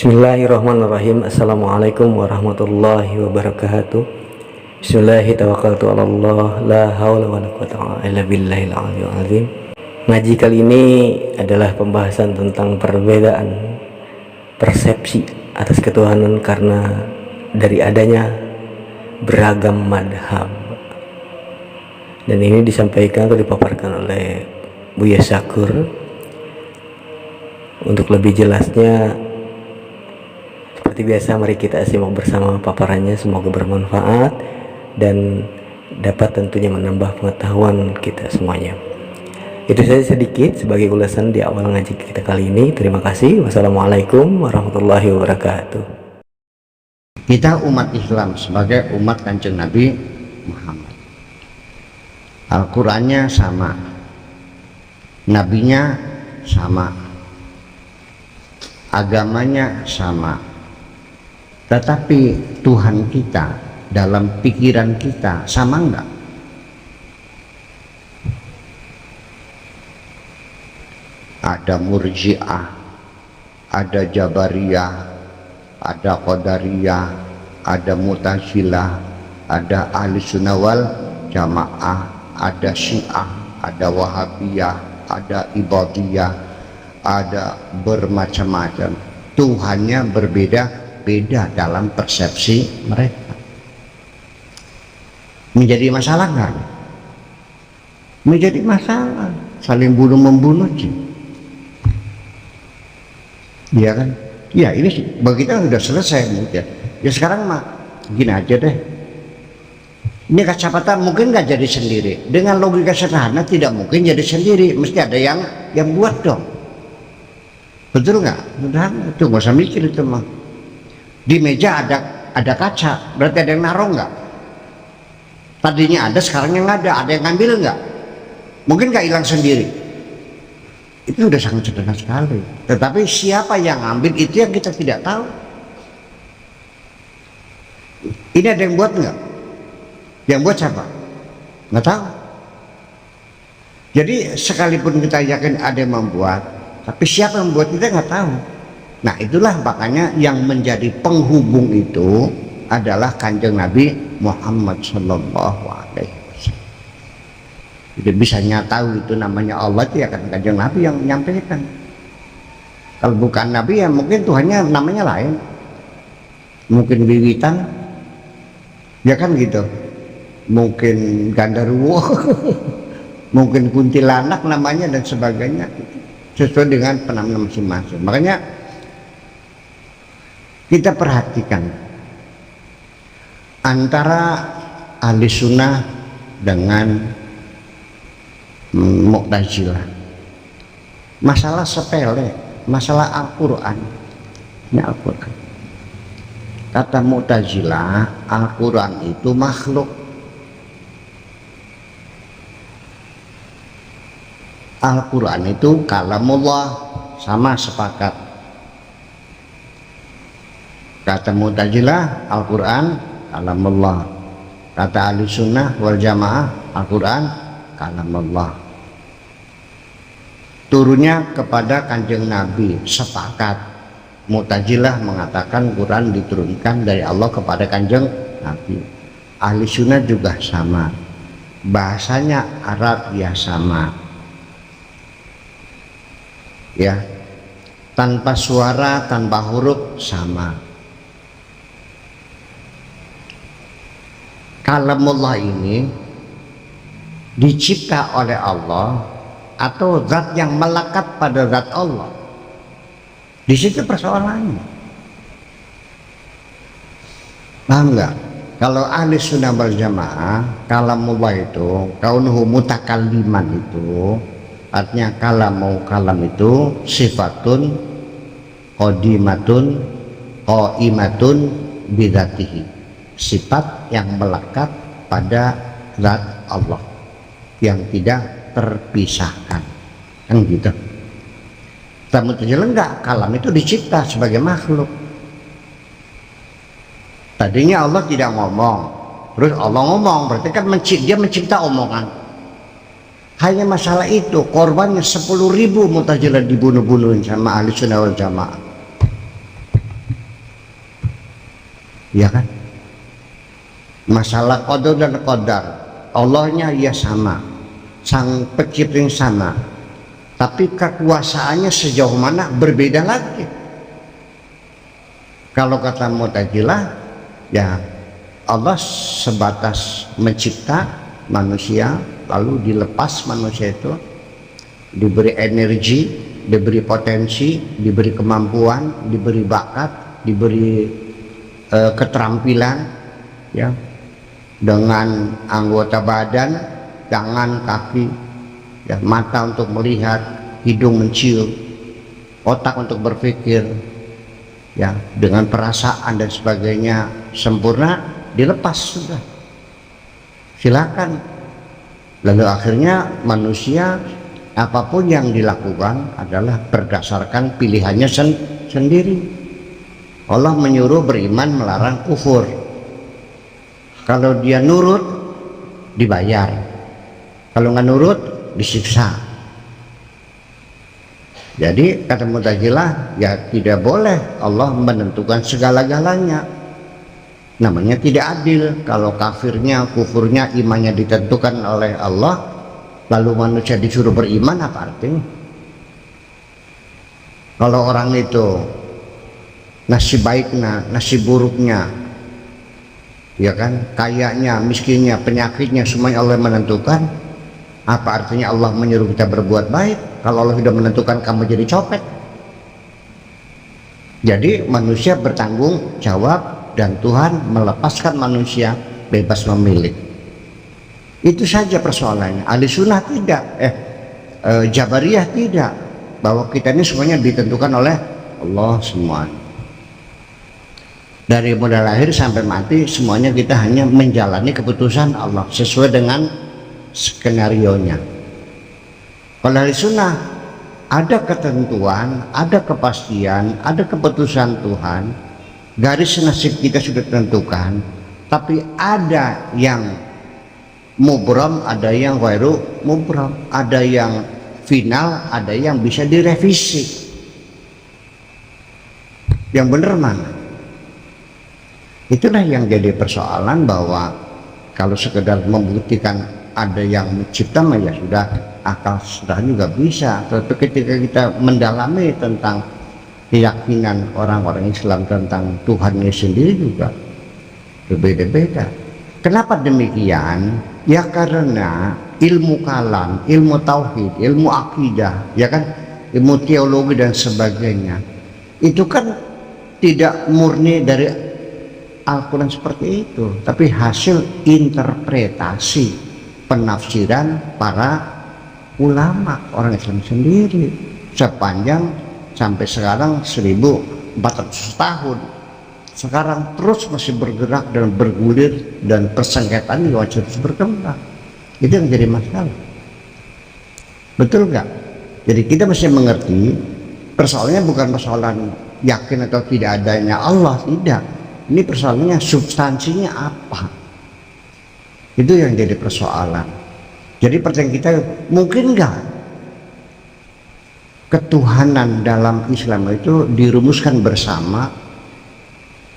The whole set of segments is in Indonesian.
Bismillahirrahmanirrahim. Assalamualaikum warahmatullahi wabarakatuh. Bismillahirrahmanirrahim. La haula wala quwwata illa billahil aliyyil azim. Ngaji kali ini adalah pembahasan tentang perbedaan persepsi atas ketuhanan karena dari adanya beragam madhab. Dan ini disampaikan atau dipaparkan oleh Buya Syakur. Untuk lebih jelasnya, seperti biasa, mari kita simak bersama paparannya. Semoga bermanfaat dan dapat tentunya menambah pengetahuan kita semuanya. Itu saja sedikit sebagai ulasan di awal ngaji kita kali ini. Terima kasih. Wassalamualaikum warahmatullahi wabarakatuh. Kita umat Islam sebagai umat Kanjeng Nabi Muhammad. Al-Qur'annya sama, nabinya sama, agamanya sama. Tetapi Tuhan kita dalam pikiran kita sama enggak? Ada Murji'ah, ada Jabariyah, ada Qadariyah, ada Mu'tazilah, ada Ahli Sunnah wal Jamaah, ada Syiah, ada Wahabiyah, ada Ibadiyah, ada bermacam-macam. Tuhannya berbeda-beda dalam persepsi mereka. Menjadi masalah nggak? Menjadi masalah. Saling bunuh-membunuh sih. Iya kan? Ya ini bagi kita sudah selesai mungkin. Ya sekarang mah gini aja deh. Ini kacamata mungkin nggak jadi sendiri. Dengan logika sederhana tidak mungkin jadi sendiri. Mesti ada yang buat dong. Betul nggak? Sederhana itu nggak usah mikir itu mah. Di meja ada kaca, berarti ada yang naruh nggak? Tadinya ada, sekarang yang ada yang ngambil nggak? Mungkin nggak hilang sendiri. Itu sudah sangat sederhana sekali. Tetapi siapa yang ngambil itu yang kita tidak tahu. Ini ada yang buat nggak? Yang buat siapa? Nggak tahu. Jadi sekalipun kita yakin ada yang membuat, tapi siapa yang membuat kita nggak tahu. Nah itulah makanya yang menjadi penghubung itu adalah Kanjeng Nabi Muhammad Sallallahu Alaihi Wasallam. Jadi bisanya tahu itu namanya Allah itu ya kan Kanjeng Nabi yang menyampaikan. Kalau bukan Nabi ya mungkin Tuhannya namanya lain. Mungkin Wiwitan, ya kan gitu. Mungkin Gandarwo, mungkin Kuntilanak namanya dan sebagainya. Sesuai dengan penamaan masing-masing. Makanya kita perhatikan antara ahli sunnah dengan Mu'tazilah. Masalah sepele, masalah Al-Quran. Ini Al-Quran. Kata Mu'tazilah, Al-Quran itu makhluk. Al-Quran itu kalamullah, sama sepakat. Kata Mu'tazilah, Al-Quran kalamullah. Kata Ahli Sunnah wal Jamaah, Al-Quran kalamullah. Turunnya kepada Kanjeng Nabi, sepakat. Mu'tazilah mengatakan Quran diturunkan dari Allah kepada Kanjeng Nabi. Ahli Sunnah juga sama. Bahasanya Arab ya sama. Ya, tanpa suara, tanpa huruf sama. Kalamullah ini dicipta oleh Allah atau zat yang melekat pada zat Allah. Di situ persoalannya. Paham nggak? Kalau ahli sunnah wal jamaah, kalamullah itu kaunuhu mutakalliman itu artinya kalam itu sifatun qadimatun qaimatun bidzatihi, sifat yang melekat pada zat Allah yang tidak terpisahkan, kan gitu. Mu'tazilah enggak, kalam itu dicipta sebagai makhluk. Tadinya Allah tidak ngomong, terus Allah ngomong, berarti kan dia mencipta omongan. Hanya masalah itu, korbannya 10.000 Mu'tazilah dibunuh-bunuhin sama Ahli Sunnah wal Jamaah. ya kan? Masalah qadar dan qadar, Allahnya ya sama, sang pencipta yang sama, tapi kekuasaannya sejauh mana berbeda lagi. Kalau kata Mu'tazilah, ya Allah sebatas mencipta manusia, lalu dilepas manusia itu diberi energi, diberi potensi, diberi kemampuan, diberi bakat, diberi keterampilan, ya, dengan anggota badan, tangan, kaki, ya, mata untuk melihat, hidung mencium, otak untuk berpikir, ya, dengan perasaan dan sebagainya sempurna, dilepas sudah, silakan. Lalu akhirnya manusia apapun yang dilakukan adalah berdasarkan pilihannya sendiri. Allah menyuruh beriman, melarang kufur. Kalau dia nurut dibayar, kalau nggak nurut disiksa. Jadi kata Mu'tazilah, ya tidak boleh Allah menentukan segala-galanya, namanya tidak adil. Kalau kafirnya, kufurnya, imannya ditentukan oleh Allah, lalu manusia disuruh beriman, apa artinya? Kalau orang itu nasib baiknya, nasib buruknya, ya kan, kayanya, miskinnya, penyakitnya, semuanya Allah menentukan, apa artinya Allah menyuruh kita berbuat baik kalau Allah sudah menentukan kamu jadi copet? Jadi manusia bertanggung jawab dan Tuhan melepaskan manusia bebas memilih. Itu saja persoalannya. Ahli sunnah tidak, Jabariyah tidak, bahwa kita ini semuanya ditentukan oleh Allah semua. Dari mulai lahir sampai mati semuanya kita hanya menjalani keputusan Allah sesuai dengan skenarionya. Kalau ahli sunnah ada ketentuan, ada kepastian, ada keputusan Tuhan, garis nasib kita sudah ditentukan, tapi ada yang mubram, ada yang ghairu mubram, ada yang final, ada yang bisa direvisi. Yang benar mana? Itulah yang jadi persoalan, bahwa kalau sekedar membuktikan ada yang mencipta, ya sudah, akal sudah juga bisa. Tapi ketika kita mendalami tentang keyakinan orang-orang Islam tentang Tuhannya sendiri juga berbeda-beda. Kenapa demikian? Ya karena ilmu kalam, ilmu tauhid, ilmu akidah, ya kan, ilmu teologi dan sebagainya, itu kan tidak murni dari Al-Quran seperti itu, tapi hasil interpretasi penafsiran para ulama orang Islam sendiri sepanjang sampai sekarang 1400 tahun. Sekarang terus masih bergerak dan bergulir, dan persengketaan juga terus berkembang. Itu yang jadi masalah, betul nggak? Jadi kita mesti mengerti persoalannya bukan persoalan yakin atau tidak adanya Allah, tidak. Ini persoalannya substansinya apa, itu yang jadi persoalan. Jadi pertanyaan kita, mungkin nggak ketuhanan dalam Islam itu dirumuskan bersama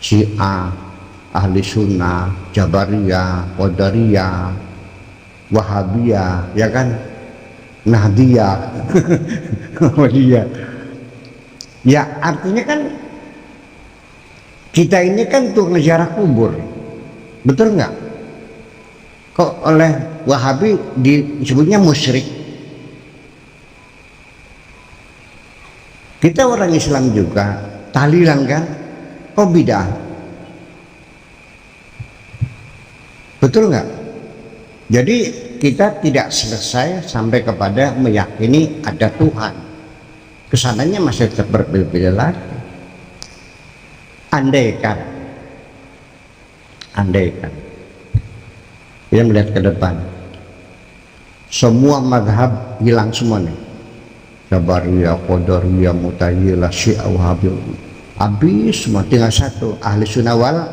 Syiah, Ahli Sunnah, Jabariyah, Qadariyah, Wahabiyah, ya kan, Nahdiyah, Waliyah. Ya artinya kan kita ini kan tukang ziarah kubur, betul nggak? Kok oleh Wahabi disebutnya musyrik? Kita orang Islam juga tahlilan kan, kok bidah? Betul nggak? Jadi kita tidak selesai sampai kepada meyakini ada Tuhan. Kesananya masih tetap berbeda lagi. Andaikan kita melihat ke depan, semua mazhab hilang semua nih, Jabariyah, Qadariyah, Mu'tazilah, Syiah, Wahabi, habis semua, tinggal satu, Ahli Sunnah wal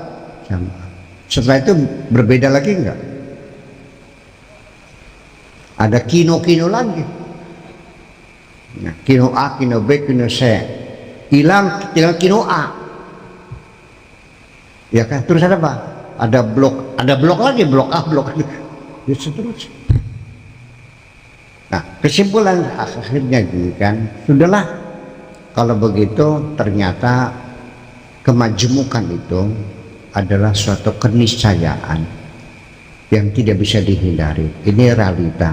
Jamaah. Setelah itu berbeda lagi enggak? Ada kino-kino lagi. Nah, kino A, kino B, kino C, hilang, tinggal kino A. Ya kan? Terus ada apa? Ada blok lagi, blok A, blok B, ya seterusnya. Nah, kesimpulan akhirnya gini kan, sudahlah kalau begitu ternyata kemajemukan itu adalah suatu keniscayaan yang tidak bisa dihindari. Ini realita.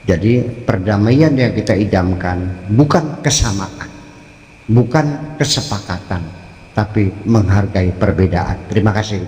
Jadi perdamaian yang kita idamkan bukan kesamaan, bukan kesepakatan, tapi menghargai perbedaan. Terima kasih.